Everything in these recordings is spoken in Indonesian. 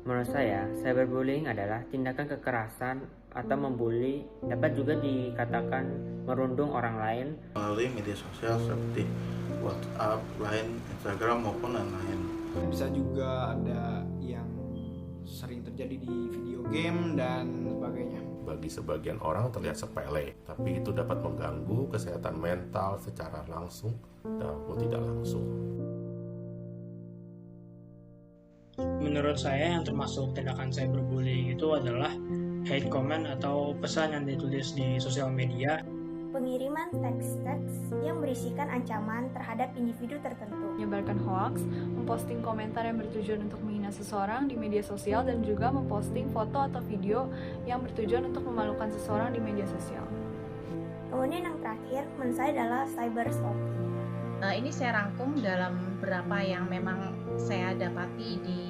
Menurut saya, cyberbullying adalah tindakan kekerasan atau membuli, dapat juga dikatakan merundung orang lain melalui media sosial seperti WhatsApp, Line, Instagram maupun lain-lain. Bisa juga ada yang sering terjadi di video game dan sebagainya. Bagi sebagian orang terlihat sepele, tapi itu dapat mengganggu kesehatan mental secara langsung maupun tidak langsung. Menurut saya yang termasuk tindakan cyberbullying itu adalah hate comment atau pesan yang ditulis di sosial media. Pengiriman teks-teks yang berisikan ancaman terhadap individu tertentu. Menyebarkan hoax, memposting komentar yang bertujuan untuk menghina seseorang di media sosial, dan juga memposting foto atau video yang bertujuan untuk memalukan seseorang di media sosial. Kemudian yang terakhir, menurut saya adalah cyberstalking. Ini saya rangkum dalam beberapa yang memang saya dapati di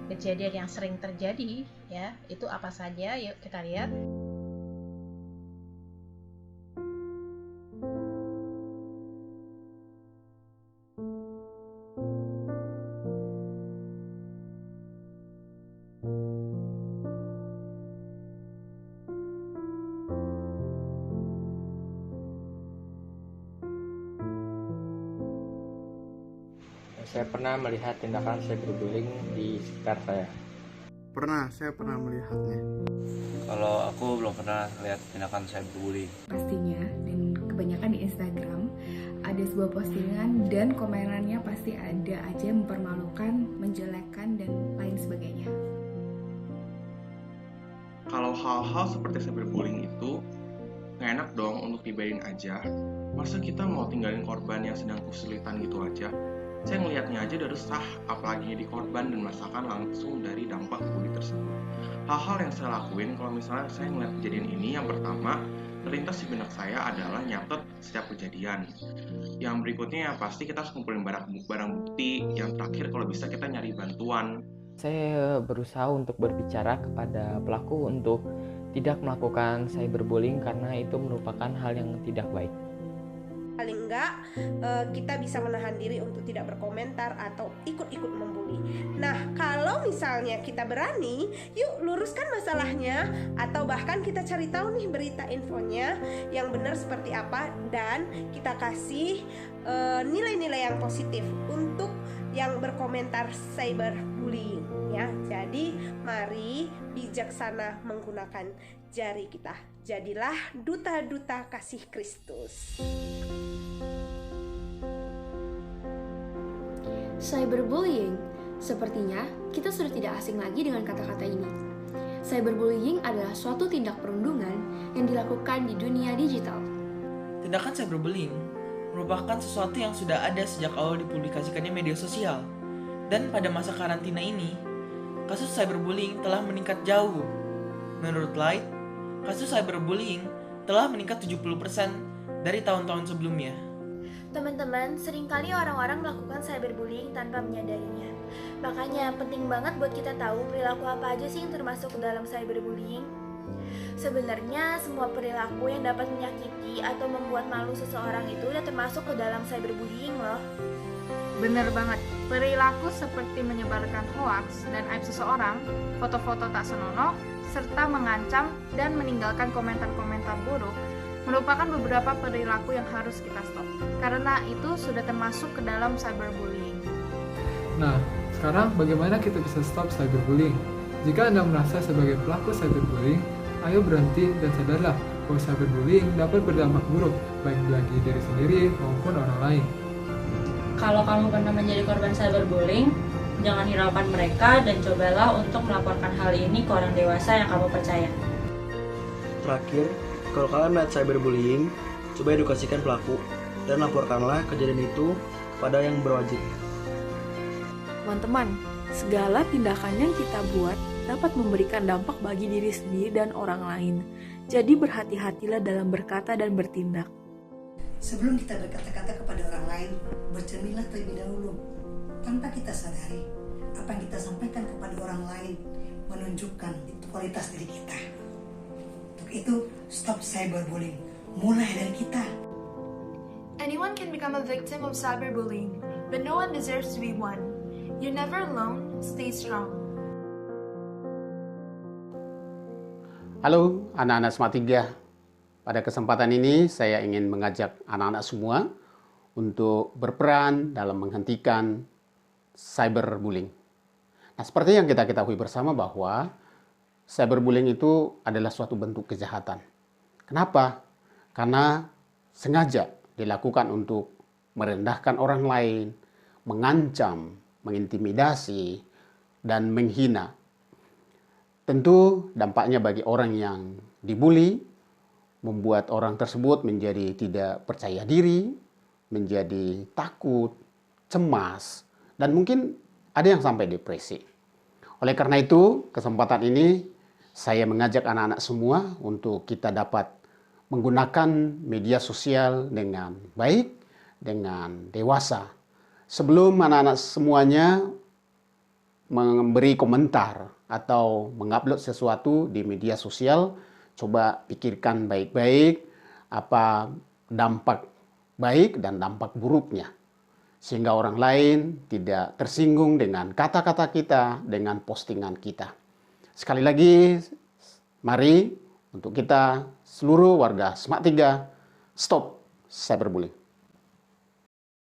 kejadian yang sering terjadi, ya. Itu apa saja? Yuk kita lihat. Saya pernah melihat tindakan cyberbullying di sekitar saya. Saya pernah melihatnya. Kalau aku belum pernah lihat tindakan cyberbullying. Pastinya, dan kebanyakan di Instagram ada sebuah postingan dan komenannya pasti ada aja yang mempermalukan, menjelekkan, dan lain sebagainya. Kalau hal-hal seperti cyberbullying itu nggak enak dong untuk dibiarin aja. Masa kita mau tinggalin korban yang sedang kesulitan gitu aja? Saya ngelihatnya aja udah resah, apalagi jadi korban dan merasakan langsung dari dampak bully tersebut. Hal-hal yang saya lakuin kalau misalnya saya ngeliat kejadian ini, yang pertama terlintas di benak saya adalah nyatet setiap kejadian. Yang berikutnya ya pasti kita harus kumpulin barang bukti. Yang terakhir kalau bisa kita nyari bantuan. Saya berusaha untuk berbicara kepada pelaku untuk tidak melakukan cyberbullying karena itu merupakan hal yang tidak baik. Paling enggak kita bisa menahan diri untuk tidak berkomentar atau ikut-ikut membuli. Nah, kalau misalnya kita berani, yuk luruskan masalahnya, atau bahkan kita cari tahu nih berita infonya yang benar seperti apa, dan kita kasih nilai-nilai yang positif untuk yang berkomentar cyberbullying ya. Jadi mari bijaksana menggunakan jari kita. Jadilah duta-duta kasih Kristus. Cyberbullying, sepertinya kita sudah tidak asing lagi dengan kata-kata ini. Cyberbullying adalah suatu tindak perundungan yang dilakukan di dunia digital. Tindakan cyberbullying merupakan sesuatu yang sudah ada sejak awal dipublikasikannya media sosial. Dan pada masa karantina ini, kasus cyberbullying telah meningkat jauh. Menurut Light, kasus cyberbullying telah meningkat 70% dari tahun-tahun sebelumnya. Teman-teman, seringkali orang-orang melakukan cyberbullying tanpa menyadarinya. Makanya penting banget buat kita tahu perilaku apa aja sih yang termasuk ke dalam cyberbullying. Sebenarnya semua perilaku yang dapat menyakiti atau membuat malu seseorang itu udah termasuk ke dalam cyberbullying loh. Bener banget, perilaku seperti menyebarkan hoaks dan aib seseorang, foto-foto tak senonoh, serta mengancam dan meninggalkan komentar-komentar buruk merupakan beberapa perilaku yang harus kita stop, karena itu sudah termasuk ke dalam cyberbullying. Nah, sekarang bagaimana kita bisa stop cyberbullying? Jika Anda merasa sebagai pelaku cyberbullying, ayo berhenti dan sadarlah bahwa cyberbullying dapat berdampak buruk baik bagi diri sendiri maupun orang lain. Kalau kamu pernah menjadi korban cyberbullying, jangan hiraukan mereka dan cobalah untuk melaporkan hal ini ke orang dewasa yang kamu percaya. Terakhir, kalau kalian melihat cyberbullying, coba edukasikan pelaku dan laporkanlah kejadian itu kepada yang berwajib. Teman-teman, segala tindakan yang kita buat dapat memberikan dampak bagi diri sendiri dan orang lain. Jadi berhati-hatilah dalam berkata dan bertindak. Sebelum kita berkata-kata kepada orang lain, bercerminlah terlebih dahulu. Tanpa kita sadari, apa yang kita sampaikan kepada orang lain menunjukkan kualitas diri kita. Untuk itu, stop cyberbullying. Mulai dari kita. Anyone can become a victim of cyberbullying, but no one deserves to be one. You're never alone. Stay strong. Halo anak-anak Smart 3. Pada kesempatan ini saya ingin mengajak anak-anak semua untuk berperan dalam menghentikan cyberbullying. Nah, seperti yang kita ketahui bersama bahwa cyberbullying itu adalah suatu bentuk kejahatan. Kenapa? Karena sengaja dilakukan untuk merendahkan orang lain, mengancam, mengintimidasi, dan menghina. Tentu dampaknya bagi orang yang dibully membuat orang tersebut menjadi tidak percaya diri, menjadi takut, cemas, dan mungkin ada yang sampai depresi. Oleh karena itu, kesempatan ini saya mengajak anak-anak semua untuk kita dapat menggunakan media sosial dengan baik, dengan dewasa. Sebelum anak-anak semuanya memberi komentar atau mengupload sesuatu di media sosial, coba pikirkan baik-baik apa dampak baik dan dampak buruknya. Sehingga orang lain tidak tersinggung dengan kata-kata kita, dengan postingan kita. Sekali lagi, mari untuk kita seluruh warga Smart 3, stop cyberbullying.